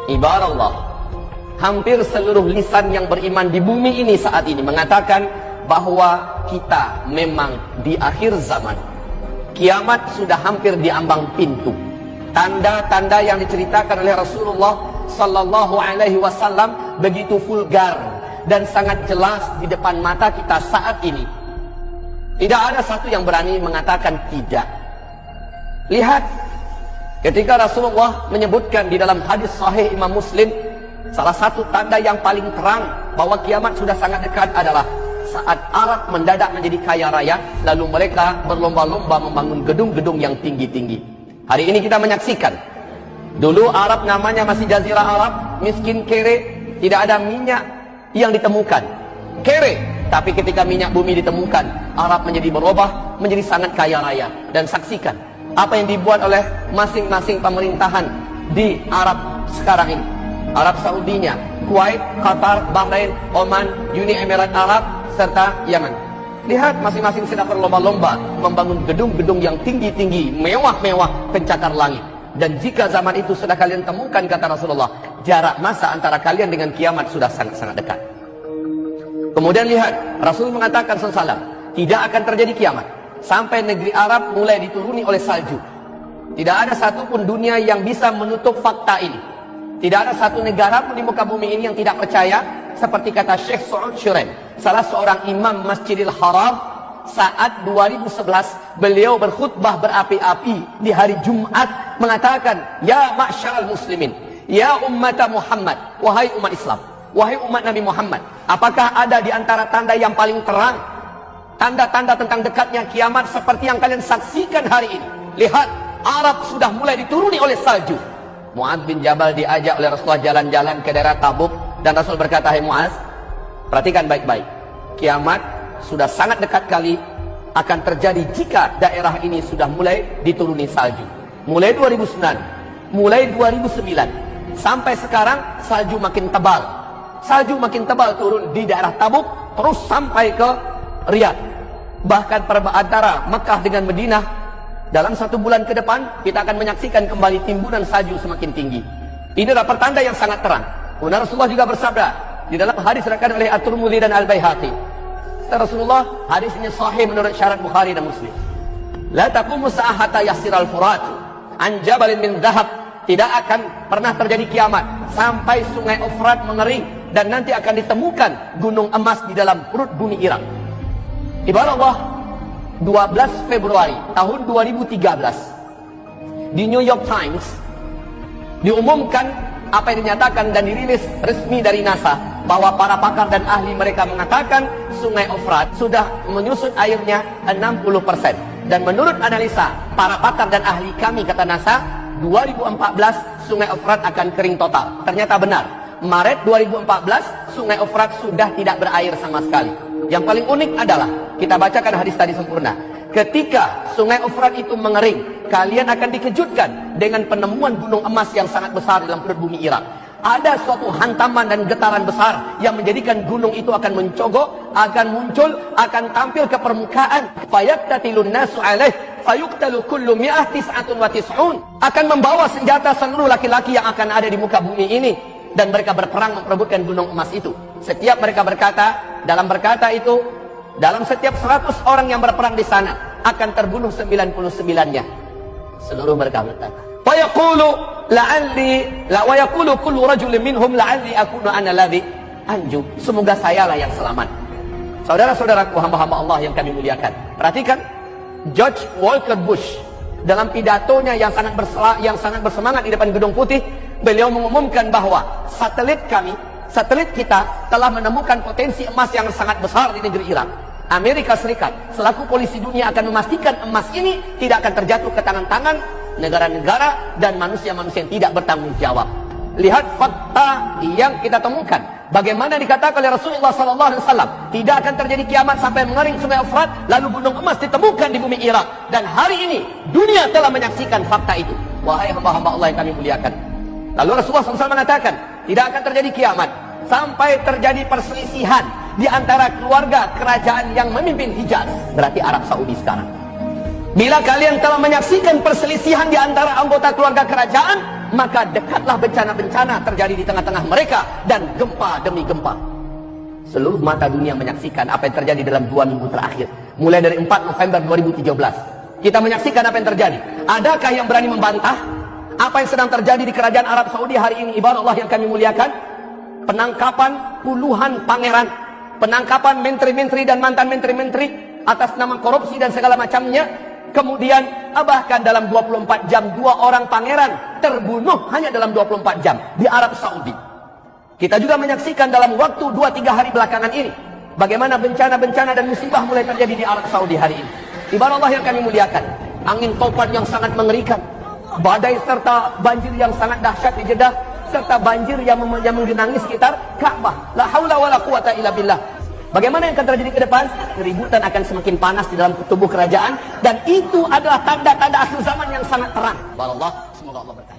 Ibarat hampir seluruh lisan yang beriman di bumi ini saat ini mengatakan bahwa kita memang di akhir zaman. Kiamat sudah hampir di ambang pintu. Tanda-tanda yang diceritakan oleh Rasulullah sallallahu alaihi wasallam begitu vulgar dan sangat jelas di depan mata kita saat ini. Tidak ada satu yang berani mengatakan tidak. Lihat, ketika Rasulullah menyebutkan di dalam hadis sahih Imam Muslim, salah satu tanda yang paling terang bahwa kiamat sudah sangat dekat adalah saat Arab mendadak menjadi kaya raya, lalu mereka berlomba-lomba membangun gedung-gedung yang tinggi-tinggi. Hari ini kita menyaksikan, dulu Arab namanya masih Jazirah Arab, miskin, kere, tidak ada minyak yang ditemukan, kere. Tapi ketika minyak bumi ditemukan, Arab menjadi berubah, menjadi sangat kaya raya. Dan saksikan apa yang dibuat oleh masing-masing pemerintahan di Arab sekarang ini. Arab Saudinya, Kuwait, Qatar, Bahrain, Oman, Uni Emirat Arab, serta Yaman. Lihat, masing-masing sedang berlomba-lomba membangun gedung-gedung yang tinggi-tinggi, mewah-mewah, pencakar langit. Dan jika zaman itu sudah kalian temukan, kata Rasulullah, jarak masa antara kalian dengan kiamat sudah sangat-sangat dekat. Kemudian lihat, Rasul mengatakan SAW, tidak akan terjadi kiamat sampai negeri Arab mulai dituruni oleh salju. Tidak ada satupun dunia yang bisa menutup fakta ini. Tidak ada satu negara pun di muka bumi ini yang tidak percaya. Seperti kata Syekh Saud Shuraim, salah seorang imam Masjidil Haram, saat 2011 beliau berkhutbah berapi-api di hari Jumat, mengatakan, ya ma'syaral muslimin, ya ummata Muhammad, wahai umat Islam, wahai umat Nabi Muhammad, apakah ada di antara tanda yang paling terang, tanda-tanda tentang dekatnya kiamat seperti yang kalian saksikan hari ini? Lihat, Arab sudah mulai dituruni oleh salju. Mu'adz bin Jabal diajak oleh Rasulullah jalan-jalan ke daerah Tabuk, dan Rasul berkata, hai Mu'adz, perhatikan baik-baik, kiamat sudah sangat dekat kali akan terjadi jika daerah ini sudah mulai dituruni salju. Mulai 2009, mulai 2009 sampai sekarang salju makin tebal. Salju makin tebal turun di daerah Tabuk terus sampai ke Riyadh. Bahkan antara Mekah dengan Madinah, dalam 1 bulan ke depan kita akan menyaksikan kembali timbunan salju semakin tinggi. Ini adalah pertanda yang sangat terang. Kemudian Rasulullah juga bersabda di dalam hadis diriwayatkan oleh At-Tirmidzi dan Al-Baihaqi. Rasulullah, hadis ini sahih menurut syarat Bukhari dan Muslim. La taqumu sa'ah hatta yasiral furat an jabalin min dhahab. Tidak akan pernah terjadi kiamat sampai sungai Efrat mengering dan nanti akan ditemukan gunung emas di dalam perut bumi Irak. Ibarat Allah, 12 Februari tahun 2013 di New York Times diumumkan apa yang dinyatakan dan dirilis resmi dari NASA, bahwa para pakar dan ahli mereka mengatakan sungai Efrat sudah menyusut airnya 60%. Dan menurut analisa para pakar dan ahli kami, kata NASA, 2014 sungai Efrat akan kering total. Ternyata benar, Maret 2014 sungai Efrat sudah tidak berair sama sekali. Yang paling unik adalah, kita bacakan hadis tadi sempurna, ketika sungai Efrat itu mengering, kalian akan dikejutkan dengan penemuan gunung emas yang sangat besar dalam perut bumi Irak. Ada suatu hantaman dan getaran besar yang menjadikan gunung itu akan mencogok, akan muncul, akan tampil ke permukaan. Fayaqtatilun nasu alaih fayuqtalu kullu mi'ah tis'atun wa tis'un. Akan membawa senjata seluruh laki-laki yang akan ada di muka bumi ini, dan mereka berperang memperebutkan gunung emas itu. Setiap mereka berkata, dalam berkata itu, dalam setiap 100 orang yang berperang di sana akan terbunuh 99-nya. Seluruh mereka berkata, wa yaqulu kullu rajulin minhum la'alli akunu ana alladhi anju. Semoga sayalah yang selamat. Saudara-saudaraku, hamba-hamba Allah yang kami muliakan, perhatikan George Walker Bush dalam pidatonya yang sangat bersemangat di depan Gedung Putih. Beliau mengumumkan bahwa satelit kita telah menemukan potensi emas yang sangat besar di negeri Irak. Amerika Serikat selaku polisi dunia akan memastikan emas ini tidak akan terjatuh ke tangan-tangan negara-negara dan manusia-manusia yang tidak bertanggung jawab. Lihat fakta yang kita temukan. Bagaimana dikatakan oleh Rasulullah SAW, tidak akan terjadi kiamat sampai mengering sungai Efrat, lalu gunung emas ditemukan di bumi Irak. Dan hari ini dunia telah menyaksikan fakta itu. Wahai hamba-hamba Allah yang kami muliakan, lalu Rasulullah SAW mengatakan, tidak akan terjadi kiamat sampai terjadi perselisihan di antara keluarga kerajaan yang memimpin Hijaz, berarti Arab Saudi sekarang. Bila kalian telah menyaksikan perselisihan di antara anggota keluarga kerajaan, maka dekatlah bencana-bencana terjadi di tengah-tengah mereka dan gempa demi gempa. Seluruh mata dunia menyaksikan apa yang terjadi dalam 2 minggu terakhir. Mulai dari 4 November 2017. Kita menyaksikan apa yang terjadi. Adakah yang berani membantah apa yang sedang terjadi di kerajaan Arab Saudi hari ini? Ibarat Allah yang kami muliakan. Penangkapan puluhan pangeran. Penangkapan menteri-menteri dan mantan menteri-menteri atas nama korupsi dan segala macamnya. Kemudian bahkan dalam 24 jam 2 orang pangeran terbunuh hanya dalam 24 jam di Arab Saudi. Kita juga menyaksikan dalam waktu 2-3 hari belakangan ini bagaimana bencana-bencana dan musibah mulai terjadi di Arab Saudi hari ini. Ibarat Allah yang kami muliakan, angin topan yang sangat mengerikan, badai serta banjir yang sangat dahsyat di Jeddah, serta banjir yang menggenangi sekitar Ka'bah. La haula wala quwata illa billah. Bagaimana yang akan terjadi ke depan? Keributan akan semakin panas di dalam tubuh kerajaan, dan itu adalah tanda-tanda akhir zaman yang sangat terang. Wallah, semoga Allah berkati.